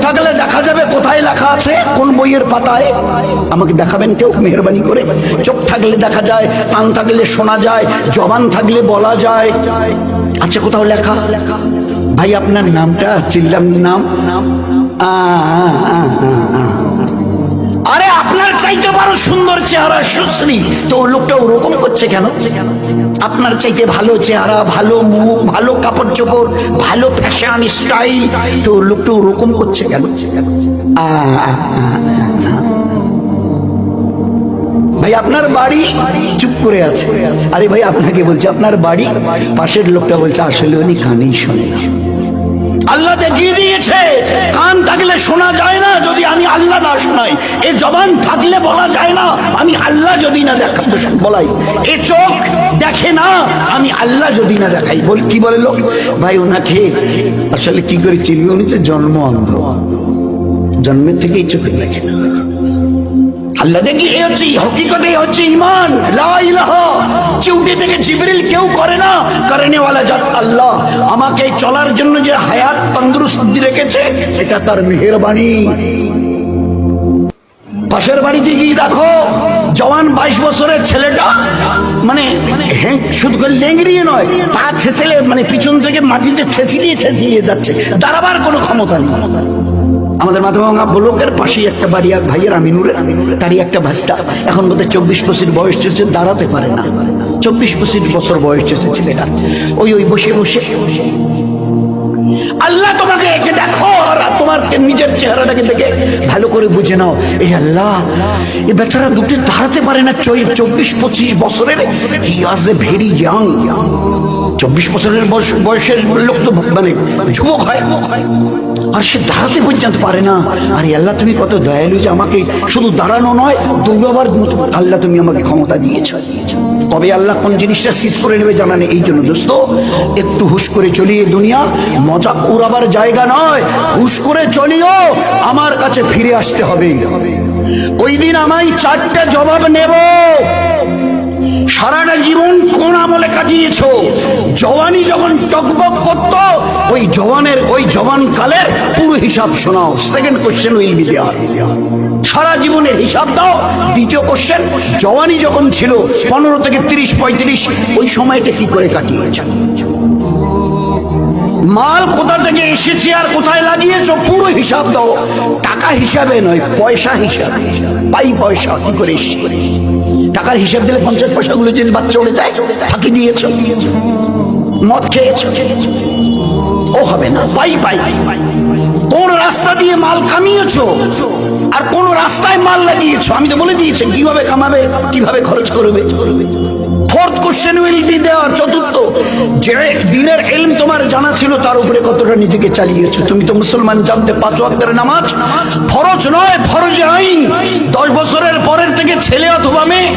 থাকলে দেখা যাবে কোথায় লেখা আছে, কোন বইয়ের পাতায়, আমাকে দেখাবেন কেউ মেহেরবানি করে। চোখ থাকলে দেখা যায়, কান থাকলে শোনা যায়, জবান থাকলে বলা যায়, আচ্ছা কোথাও লেখা? ভাই আপনার নামটা চিল্লাম নাম, আরে আপনার চাইতে বড় সুন্দর চেহারা সুশ্রী, তো লোকটা ওরকম করছে কেন? আপনার চাইতে ভালো চেহারা, ভালো মুখ, ভালো কাপড় চোপড়, ভালো ফ্যাশন স্টাইল, তো লোকটা ওরকম করছে কেন? ভাই আপনার বাড়ি, চুপ করে আছে। আরে ভাই আপনাকে বলছে আপনার বাড়ি, পাশের লোকটা বলছে আসলে উনি কানেই শোনে না। আল্লাহ দেখিয়ে দিয়েছে কান থাকলে শোনা যায় না যদি আমি আল্লাহ না শোনাই, এ জবান থাকলে বলা যায় না আমি আল্লাহ যদি না বলাই, এ চোখ দেখে না আমি আল্লাহ যদি না দেখাই। কি বলে লোক? ভাই ওনাকে আসলে কি করে চিনবে? উনি তো জন্ম অন্ধ, জন্মের থেকেই চোখে দেখে না। আল্লাহ দেখি এ হচ্ছে হকিকতে, হচ্ছে ঈমান, লা ইলাহা। চিউটি থেকে জিবরিল কেউ করে না, করনে ওয়ালা জাত আল্লাহ। আমাকে চলার জন্য যে হায়াত তন্দুরুস্তি রেখেছে এটা তার মেহেরবানি। পাশের বাড়িতে গিয়ে দেখো জওয়ান 22 বছরের ছেলেটা, মানে শুধু লেংড়িয়ে নয়, পা ছেঁচেলে মানে পিছন থেকে মাটিতে ছেঁচিয়ে যাচ্ছে, দাঁড়াবার কোনো ক্ষমতা নেই। আমাদের মাথাভাঙা ব্লকের পাশেই একটা বাড়ি, এক ভাইয়ের আমিনুরের, তারই একটা ভাস্তা, এখন বোধহয় 24-25 বয়স চলছে, দাঁড়াতে পারে না। 24-25 বছর বয়স চলছে ছেলেটা, ওই বসে বসে আল্লাহ তোমাকে একে দেখো আর তোমার নিজের চেহারাটাকে দেখে ভালো করে বুঝে নাও। এই আল্লাহ, এ বেচারা দুটি দাঁড়াতে পারে না, 24-25 বছরের, হি ওয়াজ এ ভেরি ইয়াং। 24 বছরের বয়সের লোক তো মানে যুবক হয়, আর সে দাঁড়াতে পর্যন্ত পারে না। আরে আল্লাহ তুমি কত দয়ালু যে আমাকে শুধু দাঁড়ানো নয়, দৌড়াবার আল্লাহ তুমি আমাকে ক্ষমতা দিয়েছ। তবে আল্লাহ কোন জিনিসটা সিজ করে নেবে জানা নেই। এই জন্য দোস্ত একটু হুশ করে চলিয়ে, দুনিয়া মজাক উড়াবার জায়গা নয়, হুশ করে চলিও, আমার কাছে ফিরে আসতে হবে। ওই দিন আমায় 4টা জবাব নেব। সারাটা জীবন কোন আমলে কাটিয়েছো? জওয়ানি যখন টকবক করত, ওই জওয়ান কালের পুরো হিসাব শোনাও। Second question will be there, সারা জীবনের হিসাব দাও। দ্বিতীয় কোশ্চেন, জওয়ানি যখন ছিল 15 থেকে 30-35, ওই সময়টা কি করে কাটিয়েছো? মাল কোথা থেকে এসেছে আর কোথায় লাগিয়েছো পুরো হিসাব দাও। টাকা হিসাবে নয়, পয়সা হিসাবে, পাই পয়সা কি করে এসেছে। টাকার হিসাব দিলে 50 পয়সাগুলো যদি বাদ চলে যায়, ফাঁকি দিয়েছো, মদ খেয়েছো, ও হবে না। পাই কোন রাস্তা দিয়ে মাল কামিয়েছো আর কোন রাস্তায় মাল লাগিয়েছো, আমি তো বলে দিয়েছি কিভাবে কামাবে, কিভাবে খরচ করবে। Fourth question will be there. চতুর্থ, যে দিনের ইলম তোমার জানা ছিল তার উপরে কতটা নিজেকে চালিয়েছো। তুমি তো মুসলমান, জানতে 5 ওয়াক্তের নামাজ ফরজ নয়, ফরজে আইন। 10 বছরের পরের থেকে ছেলে অথবা মেয়ে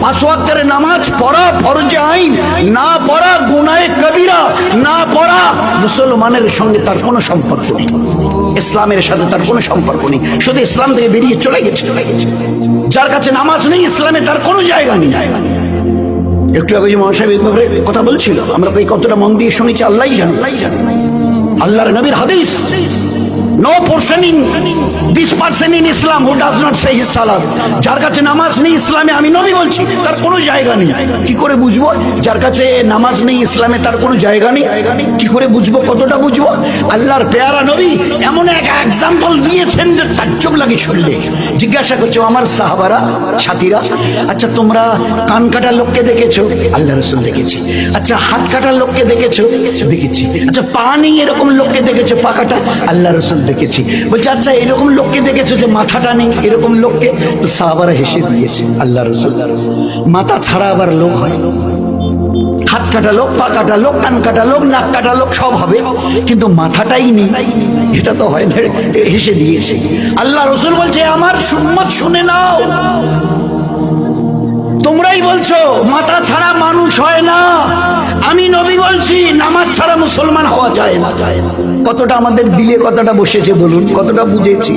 5 ওয়াক্তের নামাজ পড়া ফরজে আইন, না পড়া গুনাহে কবিরা, না পড়া মুসলমানের সঙ্গে তার কোনো সম্পর্ক নেই, ইসলামের সাথে তার কোনো সম্পর্ক নেই, শুধু ইসলাম থেকে বেরিয়ে চলে গেছে। যার কাছে নামাজ নেই, ইসলামে তার কোনো জায়গা নেই। একটু আগে যে মহাসাহেব এই ব্যাপারে কথা বলছিল, আমরা এই কতটা মন দিয়ে শুনেছি আল্লাহই জানে। আল্লাহর নবীর হাদিস, no portion in this person in Islam who does not say his salat. যার কাছে নামাজ নেই ইসলামে, আমি নবী বলছি, তার কোনো জায়গা নেই। কি করে বুঝবো যার কাছে নামাজ নেই ইসলামে তার কোনো জায়গা নেই? কি করে বুঝবো, কতটা বুঝবো? আল্লাহর পেয়ারা নবী এমন এক এক্সাম্পল দিয়েছেন যে তাজ্জব লাগে শুনলে। জিজ্ঞাসা করছো আমার সাহাবারা, সাথীরা, আচ্ছা তোমরা কান কাটা লোককে দেখেছো? আল্লাহ রাসূল দেখেছি। আচ্ছা হাত কাটা লোককে দেখেছো? দেখেছি। আচ্ছা পা নেই এরকম লোককে দেখেছো? পা কাটা? আল্লাহ রাসূল দেখেছি। বলছে আচ্ছা এরকম লোককে দেখেছো যে মাথাটা নেই এরকম লোককে? তো সাহাবারা হেসে দিয়েছে। আল্লাহ রাসূল মাথা ছাড়া আবার লোক হয়? হাত কাটা লোক, পা কাটা লোক, কান কাটা লোক, নাক কাটা লোক সব হবে, কিন্তু মাথাটাই নেই, এটা তো হয় না। হেসে দিয়েছে। আল্লাহ রাসূল বলছে আমার উম্মত শুনে নাও, তোমরাই বলছো মাথা ছাড়া মানুষ হয় না, আমি নবী বলছি নামাজ ছাড়া মুসলমান হওয়া যায় না। কতটা আমাদের দিলে কতটা বসেছে বলুন, কতটা বুঝেছি।